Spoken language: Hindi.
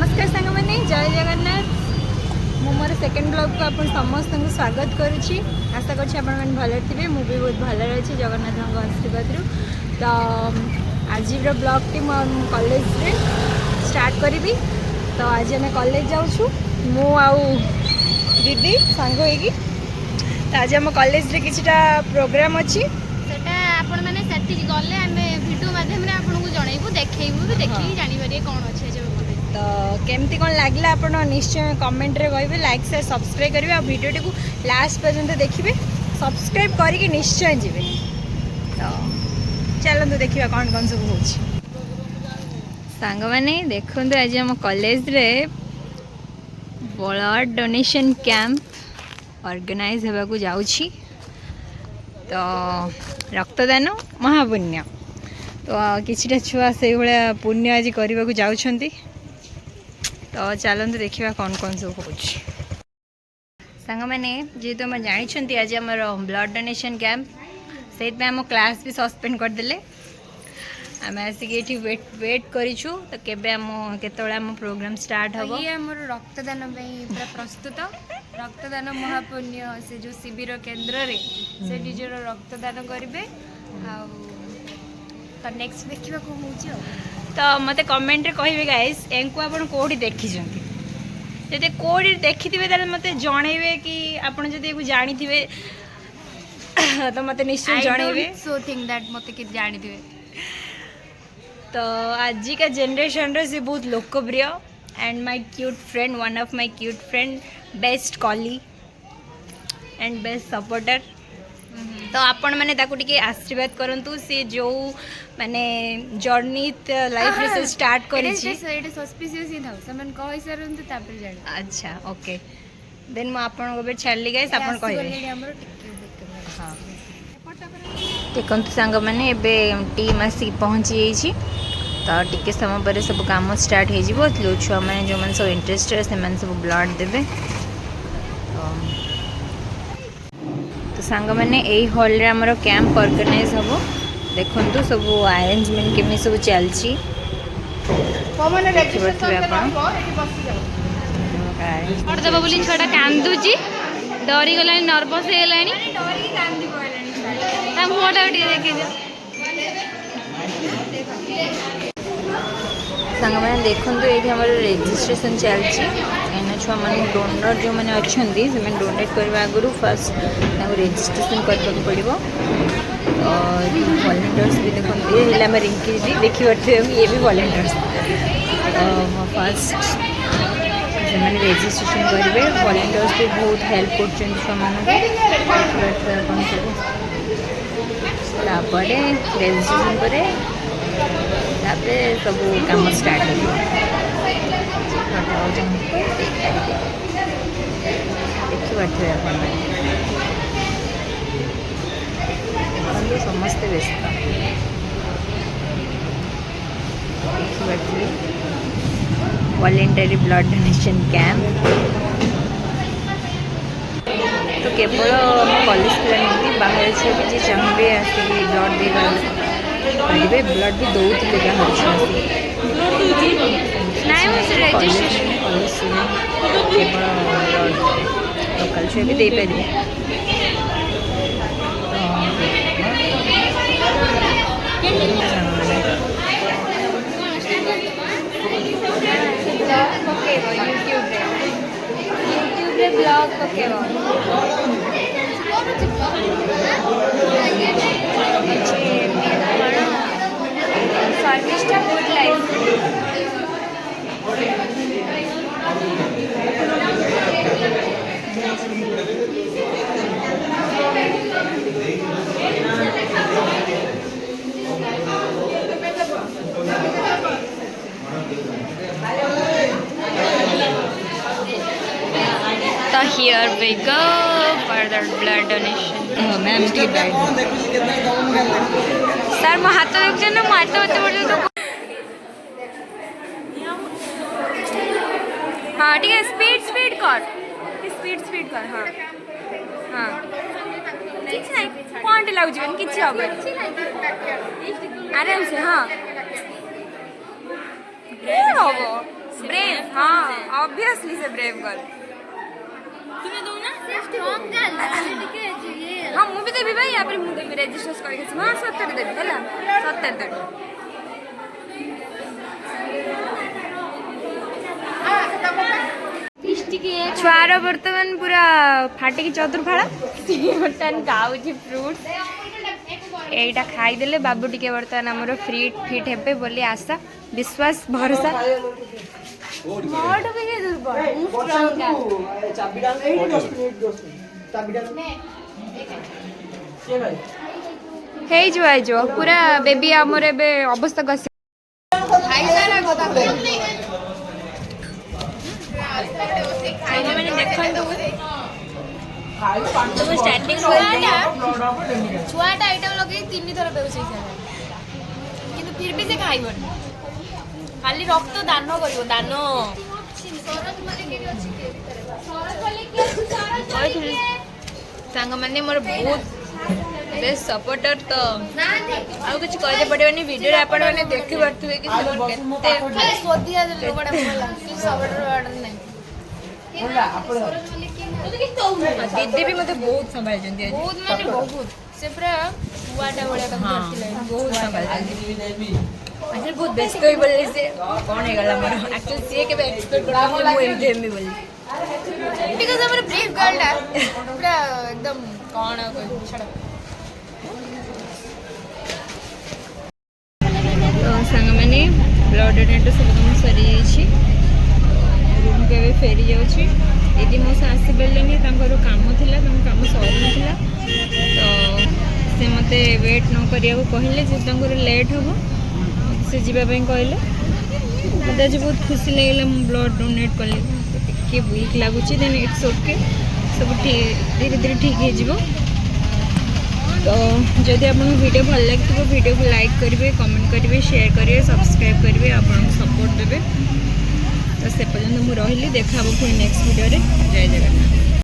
नमस्कार सांग मैंने जय जगन्नाथ मु मोर सेकेंड ब्लॉग को आप समस्त को स्वागत करुच्ची आशा कर भल थे मुझे बहुत भल अच्छी जगन्नाथ आशीर्वाद तो आज ब्लॉग टी कॉलेज रे स्टार्ट करी तो आज आम कॉलेज जाऊँ मु दीदी सांग होगी तो आज आम कॉलेज रे किछटा प्रोग्राम अच्छी आपण मैंने गले आम भिडियो माध्यम आपको जनइबू देखू भी देखिए जापर कौन अच्छे तो केमती कौन लगला आप निश्चय कमेंट रे कहे लाइक शेयर सब्सक्राइब करेंगे और वीडियो टी लास्ट पर्यंत देखिए सब्सक्राइब करके निश्चय जी तो चलते देखा कौन कौन सब हो सांग मैंने देखो आज आम कॉलेज रे ब्लड डोनेशन कैंप ऑर्गेनाइज होगा जाऊँगी तो रक्तदान महापुण्य तो किछिटा छुआ से भाया पुण्य आज करने को जाऊँच तो चलते देखा कौन कौन सब हो सांग मैंने जेहेतु आम जानी आज आम ब्लड डोनेशन कैंप से आम क्लास भी सस्पेंड करदे आम आसिक ये वेट करूँ तो केबे आम केतବେଳେ आम प्रोग्राम स्टार्ट हम ये आम रक्तदान पूरा प्रस्तुत रक्तदान महापुण्य से जो शिविर केन्द्र रे से निजर रक्तदान करेंगे तो नेक्स्ट देखा कौन हो तो मत कमेंट रे कहिबे गाइस एंको आपण कोडी देखिछंती जदि कोडी देखिथिबे ताले मते जणैबे कि आपण जदि एगु जानिथिबे तो मते निश्चय जणैबे सो थिंक दैट मते कि जानिथिबे तो आज का जनरेशन रे से बहुत लोकप्रिय and my cute friend one of my cute friend best कॉली एंड बेस्ट सपोर्टर तो आपण मैंने टे आशीर्वाद करंतु से जो माने जर्नी लाइफ रे से स्टार्ट करी छी एटा सस्पिशियस ही था समन कहि सरंतु तापर जानि अच्छा ओके देन म आपण को बे छाडली गाइस आपण कहिबे हमर हां देखंतु सांग माने एबे टीम आसी पहुंची जाई छी तो टिके समय पर सब काम स्टार्ट हो जिवो लो छुआ माने जो मन सब इंटरेस्टेड से मन सब ब्लड देबे तो सांग मैंने यही हॉल रे हमर कैंप ऑर्गेनाइज हम देखु सब अरेंजमेंट केमी सब चलती देव बोली छुआ कांदुची डरी गला नर्वस हो गला मुहटा देखे सांग मैंने देखु ये हमारे रेजिस्ट्रेशन चलती कहीं छुआ मैंने डोनर जो मैंने अच्छा से डोनेट करने आगु फर्स्ट रेजिस्ट्रेशन करने पड़ो और वॉलंटियर्स भी देखते ये आम रिंकी दी देखी पारे ये भी वॉलंटियर्स फर्स्ट से रेजिस्ट्रेशन करेंगे वॉलंटियर्स भी बहुत हेल्प कर रेजिस्ट्रेशन पर सब कम स्टार्ट हो देखिए समस्ते व्यस्त देखिए वॉलंटरी ब्लड डोनेशन कैंप तो केवल कॉलेज पिला नहीं बाहर छे भी चाहिए आसिक ब्लड दे पारे ब्लड भी दौले कॉलेज केवल लोकल छुआ भी दे पारे यूट्यूब ब्लॉग पकेबो सर्विस टा good life So here we go for the blood donation. Ma'am की सर मो हाथ देखछ ना मो हाथ बते पड़े तो हाँ ठीक है स्पीड कर हाँ हाँ किसी ना पॉइंट लगुच किसी हम आराम से हाँ हम ब्रेव हाँ ऑब्वियसली से ब्रेव गर्ल तुम्हें दो ना स्ट्रांग गर्ल ठीक है ये हाँ मु भी देबी भाई यापर मु देबी रजिस्टर करके हां सत्तर देबी होला सत्तर देबी छुआर बर्तमान पूरा फाटिकी चतुर्फाड़ बर्तमान खाऊँ फ्रुट्स एटा खाईदेले बाबू टिके बर्तमान आमर फिट हेबे बोली आशा विश्वास भरोसा ହେଇଯିବ ପୁରା ବେବି ଆମର ଏବେ ଅବସ୍ଥା ଗସି ମାନେ ଦେଖନ୍ତୁ तुम स्टार्टिंग छुआटा आइटम लगे 3 थर बेउस किंतु फिर भी से खाइबन खाली रक्त दान करिवो दान सांग मैंने मोर बहुत बेस्ट सपोर्टर तो आउ कुछ कहते पड़ेनी वीडियो आपण मैंने देखि परथुवे कि केते खाली सोदिया लोगडा बोला कि सपोर्टर वाडन नहीं दीदी भी मते बहुत संभाल जंदी बहुत माने बहुत से पूरा छुआटा भलिया काम करथिले बहुत संभाल जंदी अच्छा बहुत व्यस्त होई बोलले से कोन हे गला मोर एक्चुअली से के एक्सपेक्ट करता मु एमजे में बोली बिकॉज़ हमर ब्रेव गर्ल पूरा एकदम कोन छड़ तो संग मैंने ब्लड डोनेट सब काम सरी जाइछि रूम के भी फेरी जाउछि दीदी मो से आसी बेलेनी तांकर काम थिला काम सरी नथिला तो से मते वेट न करिया को कहले जे तांकर लेट हबो से जीवा ପାଇଁ कहले मते आज बहुत खुशी लागले मु ब्लड डोनेट कले के वीक लागुछि देन इट्स ओके सब धीरे धीरे ठीक हो जिवो तो जदि आपको वीडियो भल लगे वीडियो को लाइक करेंगे कमेंट करेंगे शेयर करेंगे सब्सक्राइब करेंगे आपको सपोर्ट देवे तो से पर्यंत मुझे रही देखा पुणी नेक्स्ट वीडियो जय जगन्नाथ।